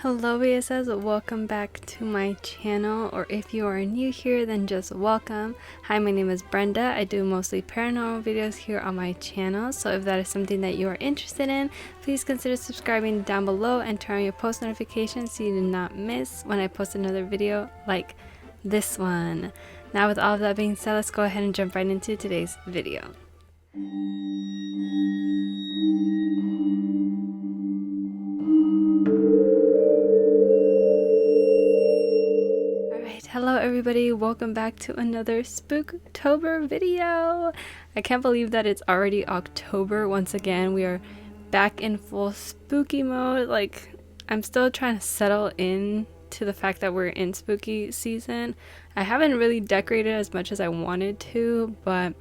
Hello BSS, welcome back to my channel, or if you are new here then just welcome. Hi, my name is Brenda. I do mostly paranormal videos here on my channel, so if that is something that you are interested in, please consider subscribing down below and turn on your post notifications so you do not miss when I post another video like this one. Now with all of that being said, let's go ahead and jump right into today's video. Hello everybody, welcome back to another Spooktober video. I can't believe that it's already October. Once again, we are back in full spooky mode. Like, I'm still trying to settle in to the fact that we're in spooky season. I haven't really decorated as much as I wanted to, but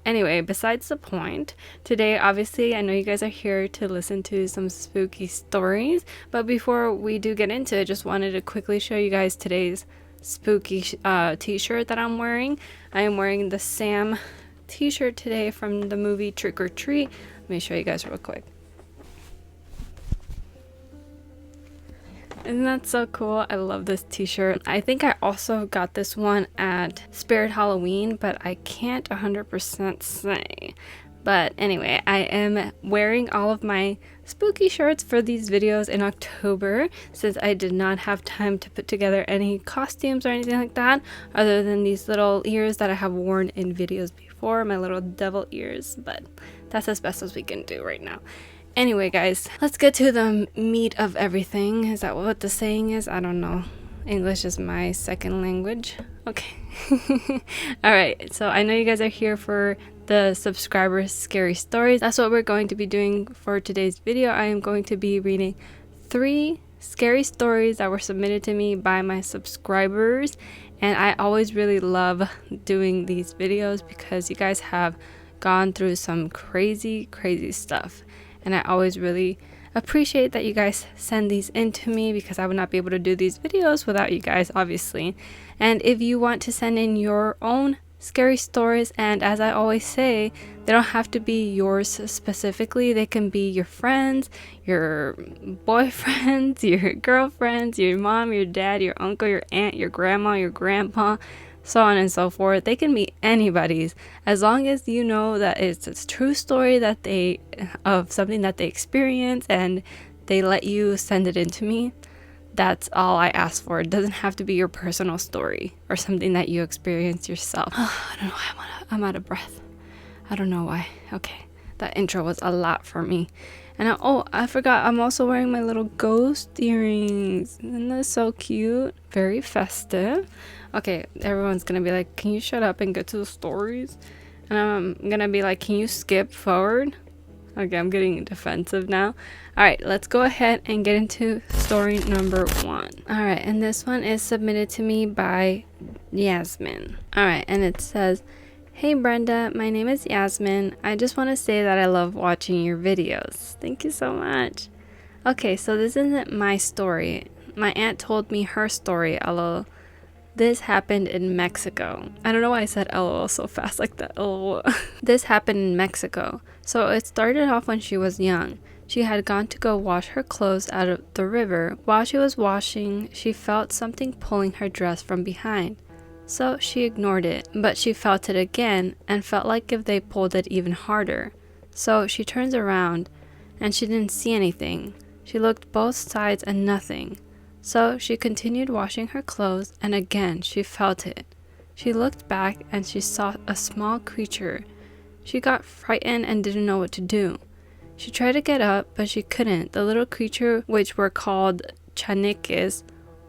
anyway, besides the point, today obviously I know you guys are here to listen to some spooky stories, but before we do get into it, just wanted to quickly show you guys today's spooky t-shirt that I'm wearing. I am wearing the Sam t-shirt today from the movie Trick or Treat. Let me show you guys real quick. Isn't that so cool? I love this t-shirt. I think I also got this one at Spirit Halloween, but I can't 100% say. But anyway, I am wearing all of my spooky shirts for these videos in October since I did not have time to put together any costumes or anything like that other than these little ears that I have worn in videos before, my little devil ears, but that's as best as we can do right now. Anyway guys, let's get to the meat of everything. Is that what the saying is? I don't know. English is my second language. Okay. Alright, so I know you guys are here for the subscribers' scary stories. That's what we're going to be doing for today's video. I am going to be reading 3 scary stories that were submitted to me by my subscribers, and I always really love doing these videos because you guys have gone through some crazy stuff, and I always really appreciate that you guys send these in to me because I would not be able to do these videos without you guys, obviously. And if you want to send in your own scary stories, and as I always say, they don't have to be yours specifically. They can be your friends, your boyfriends, your girlfriends, your mom, your dad, your uncle, your aunt, your grandma, your grandpa, so on and so forth. They can be anybody's, as long as you know that it's a true story that of something that they experience and they let you send it in to me. That's all I ask for. It doesn't have to be your personal story or something that you experienced yourself. I don't know why I'm out of breath. I don't know why. Okay, that intro was a lot for me. And I forgot, I'm also wearing my little ghost earrings. Isn't that so cute? Very festive. Okay, everyone's gonna be like, can you shut up and get to the stories? And I'm gonna be like, can you skip forward? Okay, I'm getting defensive now. Alright, let's go ahead and get into story number 1. Alright, and this one is submitted to me by Yasmin. Alright, and it says, "Hey Brenda, my name is Yasmin. I just want to say that I love watching your videos." Thank you so much. Okay, so this isn't my story. My aunt told me her story, although this happened in Mexico. I don't know why I said LOL so fast like that. LOL. This happened in Mexico. So it started off when she was young. She had gone to go wash her clothes out of the river. While she was washing, she felt something pulling her dress from behind. So she ignored it, but she felt it again and felt like if they pulled it even harder. So she turns around and she didn't see anything. She looked both sides and nothing. So she continued washing her clothes, and again she felt it. She looked back and she saw a small creature. She got frightened and didn't know what to do. She tried to get up, but she couldn't. The little creature, which were called chaniques,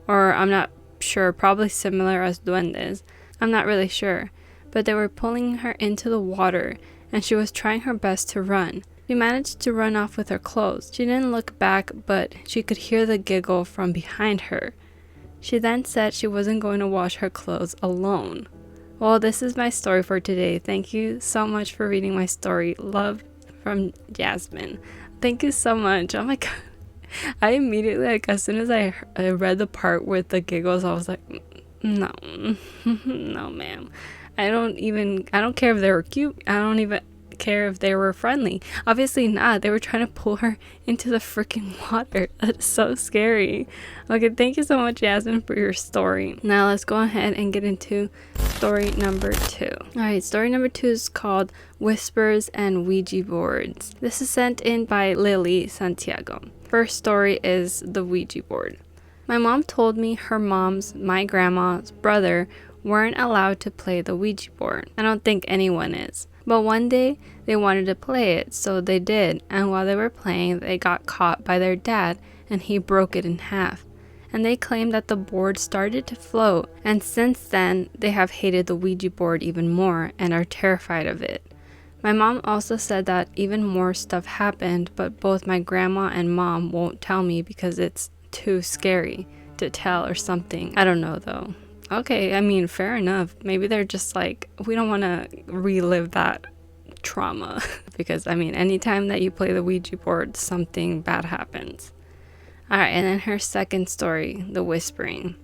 or I'm not sure, probably similar as duendes, I'm not really sure, but they were pulling her into the water, and she was trying her best to run. She managed to run off with her clothes. She didn't look back, but she could hear the giggle from behind her. She then said she wasn't going to wash her clothes alone. Well, this is my story for today. Thank you so much for reading my story. Love from Jasmine. Thank you so much. Oh my god. I immediately, like, as soon as I read the part with the giggles, I was like, no, no ma'am. I don't care if they were cute. care if they were friendly. Obviously not. They were trying to pull her into the freaking water. That's so scary. Okay, thank you so much, Yasmin, for your story. Now let's go ahead and get into story number 2. Alright, story number 2 is called Whispers and Ouija Boards. This is sent in by Lily Santiago. First story is the Ouija board. My mom told me her my grandma's brother weren't allowed to play the Ouija board. I don't think anyone is. But one day they wanted to play it, so they did, and while they were playing, they got caught by their dad and he broke it in half. And they claimed that the board started to float, and since then they have hated the Ouija board even more and are terrified of it. My mom also said that even more stuff happened, but both my grandma and mom won't tell me because it's too scary to tell or something. I don't know though. Okay, I mean, fair enough. Maybe they're just like, we don't want to relive that trauma. Because, I mean, anytime that you play the Ouija board, something bad happens. Alright, and then her second story, the whispering.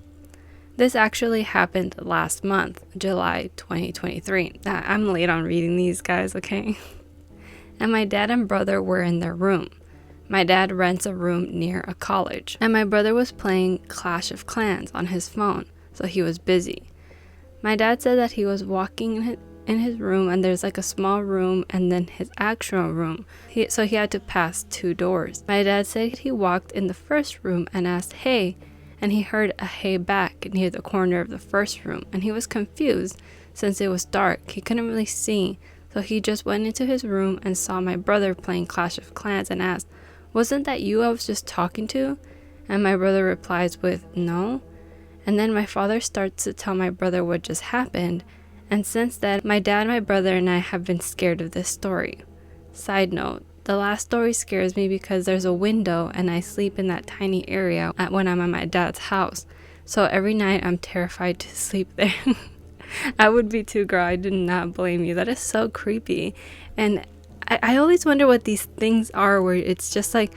This actually happened last month, July 2023. I'm late on reading these, guys, okay? And my dad and brother were in their room. My dad rents a room near a college. And my brother was playing Clash of Clans on his phone. So he was busy. My dad said that he was walking in his room and there's like a small room and then his actual room. So he had to pass 2 doors. My dad said he walked in the first room and asked, "Hey," and he heard a hey back near the corner of the first room, and he was confused since it was dark. He couldn't really see. So he just went into his room and saw my brother playing Clash of Clans and asked, "Wasn't that you I was just talking to?" And my brother replies with, "No." And then my father starts to tell my brother what just happened, and since then, my dad, my brother, and I have been scared of this story. Side note, the last story scares me because there's a window and I sleep in that tiny area when I'm at my dad's house. So every night I'm terrified to sleep there. I would be too, girl. I do not blame you. That is so creepy. And I always wonder what these things are where it's just like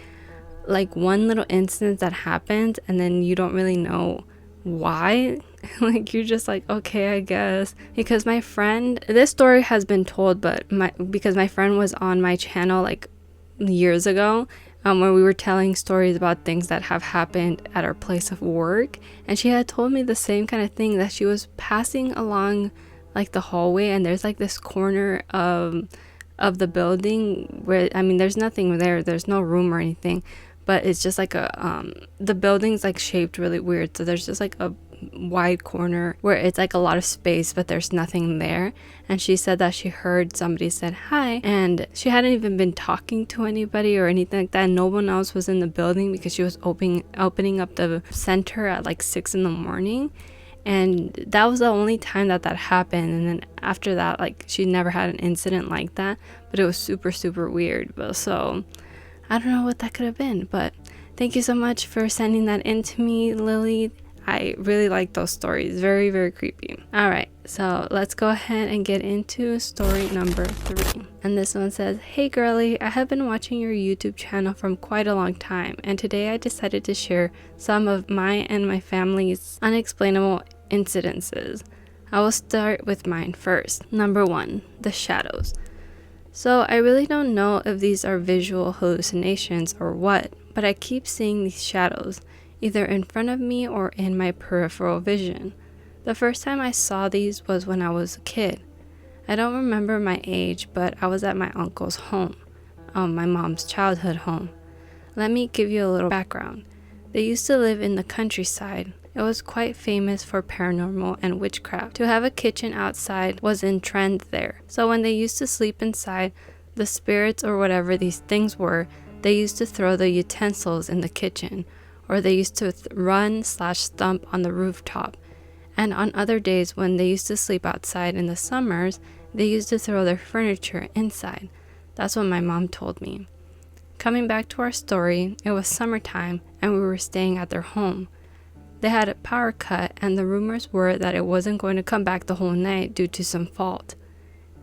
one little instance that happens and then you don't really know why. Like, you're just like, okay, I guess. Because my friend, this story has been told, but because my friend was on my channel like years ago, where we were telling stories about things that have happened at our place of work, and she had told me the same kind of thing, that she was passing along like the hallway and there's like this corner of the building where, I mean, there's nothing there's no room or anything, but it's just like the building's like shaped really weird, so there's just like a wide corner where it's like a lot of space but there's nothing there. And she said that she heard somebody said hi, and she hadn't even been talking to anybody or anything like that. No one else was in the building because she was opening up the center at like 6 in the morning, and that was the only time that happened. And then after that, like, she never had an incident like that, but it was super weird. But so I don't know what that could have been, but thank you so much for sending that in to me, Lily. I really like those stories. Very creepy. Alright, so let's go ahead and get into story number 3. And this one says, "Hey girly, I have been watching your YouTube channel from quite a long time, and today I decided to share some of my and my family's unexplainable incidences. I will start with mine first. Number 1, the shadows. So I really don't know if these are visual hallucinations or what, but I keep seeing these shadows, either in front of me or in my peripheral vision. The first time I saw these was when I was a kid. I don't remember my age, but I was at my uncle's home, my mom's childhood home. Let me give you a little background. They used to live in the countryside. It was quite famous for paranormal and witchcraft. To have a kitchen outside was in trend there. So when they used to sleep inside, the spirits or whatever these things were, they used to throw the utensils in the kitchen, or they used to run/stomp on the rooftop. And on other days when they used to sleep outside in the summers, they used to throw their furniture inside. That's what my mom told me. Coming back to our story, it was summertime and we were staying at their home. They had a power cut, and the rumors were that it wasn't going to come back the whole night due to some fault.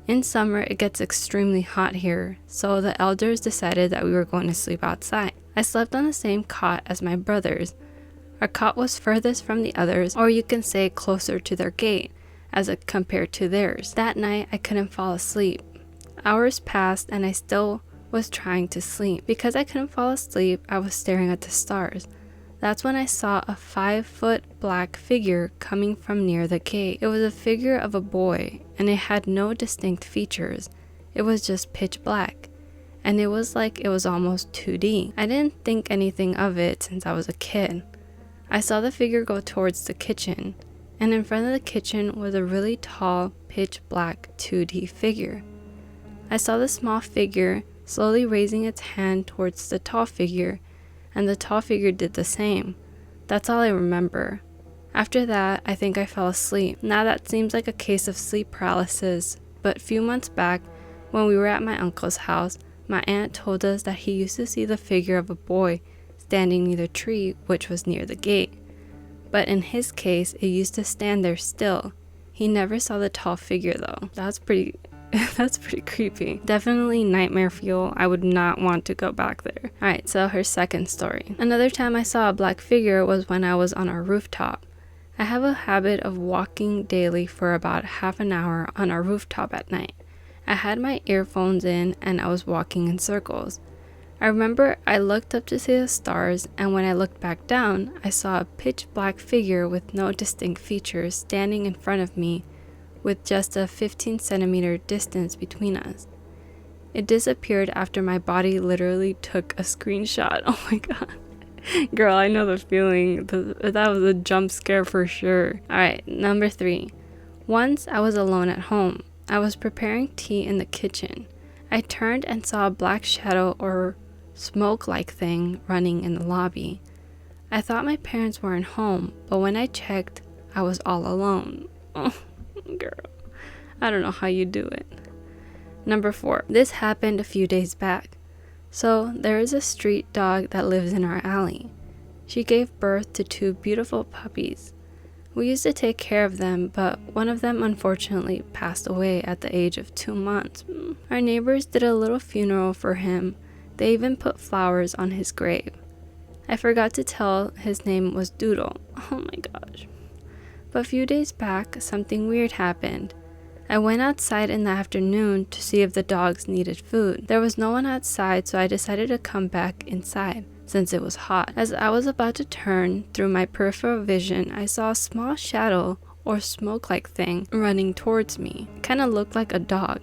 In summer, it gets extremely hot here, so the elders decided that we were going to sleep outside. I slept on the same cot as my brothers. Our cot was furthest from the others, or you can say closer to their gate, as compared to theirs. That night, I couldn't fall asleep. Hours passed and I still was trying to sleep. Because I couldn't fall asleep, I was staring at the stars. That's when I saw a 5-foot black figure coming from near the gate. It was a figure of a boy, and it had no distinct features. It was just pitch black, and it was like it was almost 2D. I didn't think anything of it since I was a kid. I saw the figure go towards the kitchen, and in front of the kitchen was a really tall, pitch black 2D figure. I saw the small figure slowly raising its hand towards the tall figure, and the tall figure did the same. That's all I remember. After that, I think I fell asleep. Now that seems like a case of sleep paralysis, but a few months back, when we were at my uncle's house, my aunt told us that he used to see the figure of a boy standing near the tree, which was near the gate. But in his case, it used to stand there still. He never saw the tall figure though. That's pretty creepy. Definitely nightmare fuel. I would not want to go back there. Alright, so her second story. Another time I saw a black figure was when I was on our rooftop. I have a habit of walking daily for about half an hour on our rooftop at night. I had my earphones in and I was walking in circles. I remember I looked up to see the stars, and when I looked back down, I saw a pitch black figure with no distinct features standing in front of me with just a 15-centimeter distance between us. It disappeared after my body literally took a screenshot. Oh my god. Girl, I know the feeling. That was a jump scare for sure. Alright, number 3. Once I was alone at home. I was preparing tea in the kitchen. I turned and saw a black shadow or smoke-like thing running in the lobby. I thought my parents weren't home, but when I checked, I was all alone. Oh. Girl, I don't know how you do it. Number 4. This happened a few days back. So there is a street dog that lives in our alley. She gave birth to 2 beautiful puppies. We used to take care of them, but one of them unfortunately passed away at the age of 2 months. Our neighbors did a little funeral for him. They even put flowers on his grave. I forgot to tell his name was Doodle. Oh my gosh. But a few days back, something weird happened. I went outside in the afternoon to see if the dogs needed food. There was no one outside, so I decided to come back inside since it was hot. As I was about to turn, through my peripheral vision, I saw a small shadow or smoke-like thing running towards me. It kind of looked like a dog,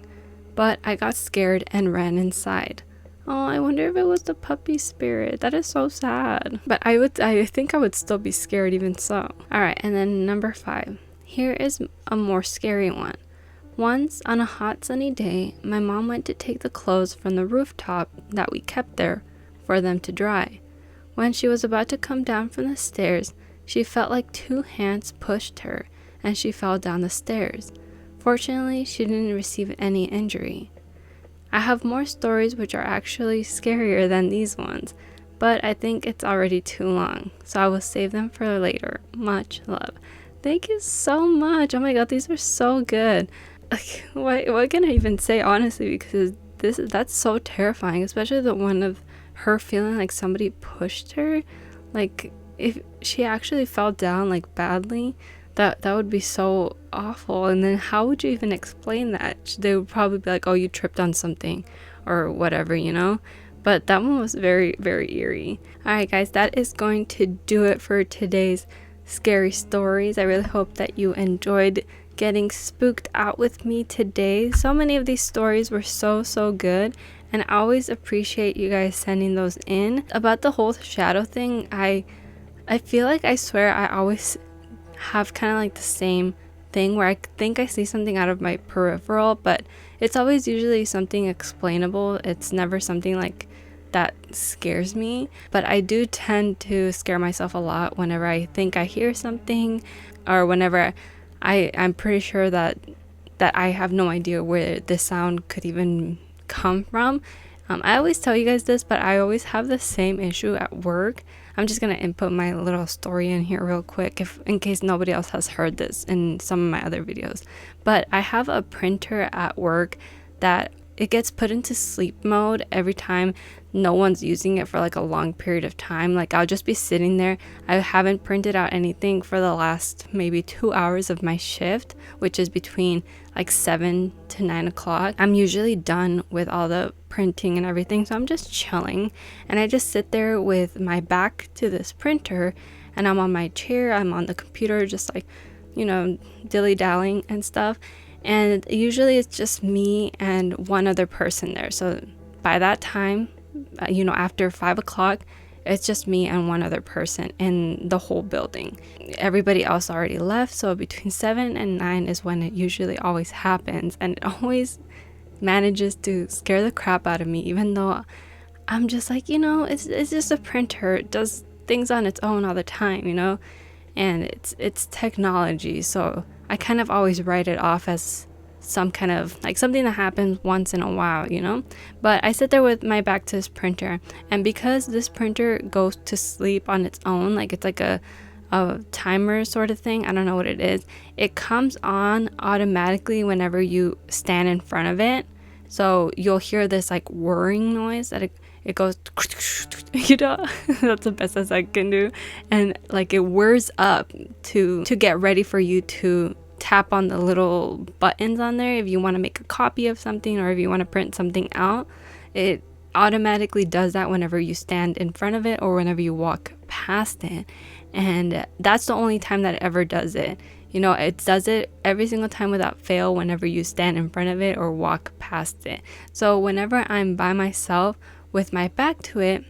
but I got scared and ran inside. Oh, I wonder if it was the puppy spirit. That is so sad. But I think I would still be scared even so. Alright, and then number 5. Here is a more scary one. Once, on a hot sunny day, my mom went to take the clothes from the rooftop that we kept there for them to dry. When she was about to come down from the stairs, she felt like 2 hands pushed her, and she fell down the stairs. Fortunately, she didn't receive any injury. I have more stories which are actually scarier than these ones, but I think it's already too long, so I will save them for later. Much love. Thank you so much. Oh my god, these were so good. Like, what can I even say, honestly, because that's so terrifying, especially the one of her feeling like somebody pushed her. Like, if she actually fell down like badly, that would be so awful. And then how would you even explain that? They would probably be like, oh, you tripped on something or whatever, you know? But that one was very, very eerie. Alright guys, that is going to do it for today's scary stories. I really hope that you enjoyed getting spooked out with me today. So many of these stories were so good, and I always appreciate you guys sending those in. About the whole shadow thing, I feel like, I swear, I always have kind of like the same thing where I think I see something out of my peripheral, but it's always usually something explainable. It's never something like that scares me, but I do tend to scare myself a lot whenever I think I hear something, or whenever I'm pretty sure that I have no idea where this sound could even come from. I always tell you guys this, but I always have the same issue at work. I'm just gonna input my little story in here real quick, in case nobody else has heard this in some of my other videos. But I have a printer at work that it gets put into sleep mode every time no one's using it for like a long period of time. Like I'll just be sitting there. I haven't printed out anything for the last maybe 2 hours of my shift, which is between like 7 to 9 o'clock. I'm usually done with all the printing and everything, so I'm just chilling, and I just sit there with my back to this printer, and I'm on my chair, I'm on the computer, just like, you know, dilly-dallying and stuff. And usually it's just me and one other person there. So by that time, you know, after 5 o'clock, it's just me and one other person in the whole building. Everybody else already left, so between 7 and 9 is when it usually always happens, and it always manages to scare the crap out of me, even though I'm just like, you know, it's just a printer. It does things on its own all the time, you know, and it's technology, so I kind of always write it off as some kind of like something that happens once in a while, you know. But I sit there with my back to this printer, and because this printer goes to sleep on its own, like it's like a timer sort of thing, I don't know what it is, it comes on automatically whenever you stand in front of it. So you'll hear this like whirring noise that it goes, you know. That's the best as I can do, and like it whirs up to get ready for you to tap on the little buttons on there if you want to make a copy of something or if you want to print something out. It automatically does that whenever you stand in front of it or whenever you walk past it, and that's the only time that it ever does it. You know, it does it every single time without fail whenever you stand in front of it or walk past it. So whenever I'm by myself with my back to it,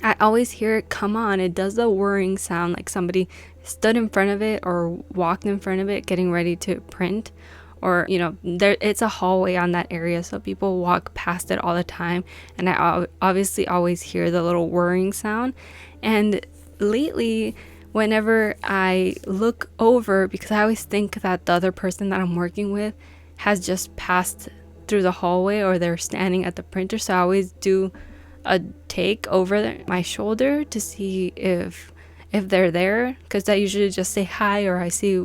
I always hear it come on. It does the whirring sound like somebody stood in front of it or walked in front of it getting ready to print. Or, you know, it's a hallway on that area, so people walk past it all the time, and I obviously always hear the little whirring sound. And lately, whenever I look over, because I always think that the other person that I'm working with has just passed through the hallway or they're standing at the printer, so I always do a take over my shoulder to see if they're there, because I usually just say hi or I see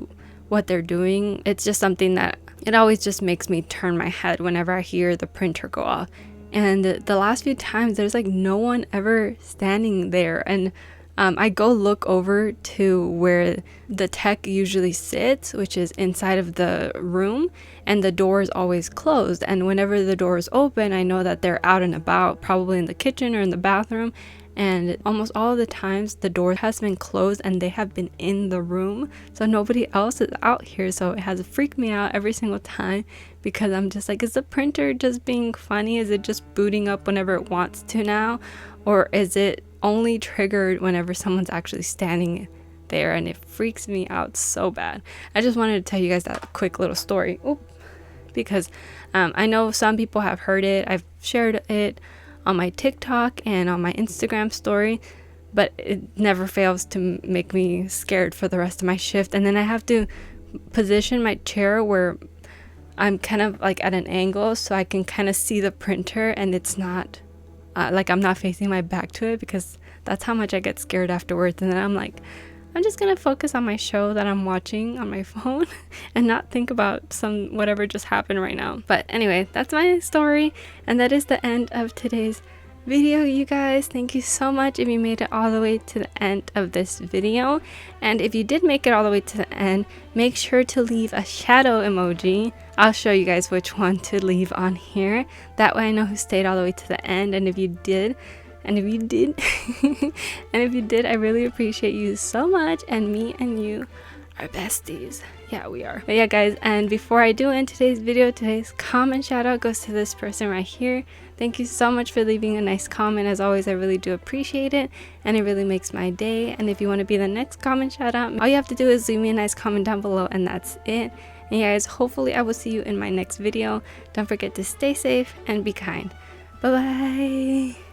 what they're doing. It's just something that it always just makes me turn my head whenever I hear the printer go off. And the last few times there's like no one ever standing there, and I go look over to where the tech usually sits, which is inside of the room, and the door is always closed. And whenever the door is open, I know that they're out and about, probably in the kitchen or in the bathroom. And almost all of the times the door has been closed and they have been in the room, so nobody else is out here. So it has freaked me out every single time, because I'm just like, is the printer just being funny? Is it just booting up whenever it wants to now? Or is it only triggered whenever someone's actually standing there? And it freaks me out so bad. I just wanted to tell you guys that quick little story. Because I know some people have heard it. I've shared it on my TikTok and on my Instagram story, but it never fails to make me scared for the rest of my shift. And then I have to position my chair where I'm kind of like at an angle so I can kind of see the printer, and it's not like I'm not facing my back to it, because that's how much I get scared afterwards. And then I'm like, I'm just gonna focus on my show that I'm watching on my phone and not think about whatever just happened right now. But anyway, that's my story, and that is the end of today's video, you guys. Thank you so much if you made it all the way to the end of this video. And if you did make it all the way to the end, make sure to leave a shadow emoji. I'll show you guys which one to leave on here. That way I know who stayed all the way to the end. And if you did, I really appreciate you so much, and me and you are besties. Yeah, we are. But yeah, guys, and before I do end today's video, today's comment shout out goes to this person right here. Thank you so much for leaving a nice comment. As always, I really do appreciate it, and it really makes my day. And if you want to be the next comment shout out, all you have to do is leave me a nice comment down below, and that's it. And yeah, guys, hopefully I will see you in my next video. Don't forget to stay safe and be kind. Bye bye.